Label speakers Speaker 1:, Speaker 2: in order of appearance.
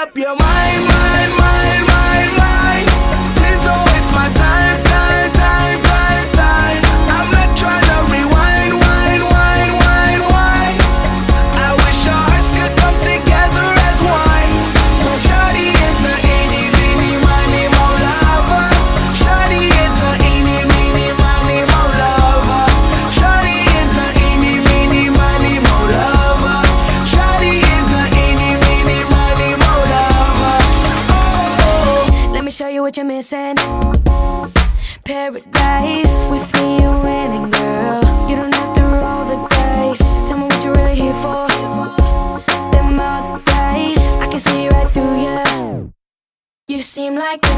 Speaker 1: up your mind, mind, mind, mind, mind. Please don't waste my time, time, time, time, time. I'm not trying to rewind, wind, wind, wind, wind. I wish our hearts could come together as one. Shawty is a eeny, meeny, miny, mo lover. Shawty is a eeny, meeny, miny, mo lover. Shawty is a eeny, meeny, miny, mo lover. Shawty is a eeny, meeny, miny, mo lover. Oh,
Speaker 2: Let me show you what you're missing. Paradise. With me you're winning, girl. You don't have to roll the dice. Tell me what you're really here for. Them other guys, I can see right through you. You seem like the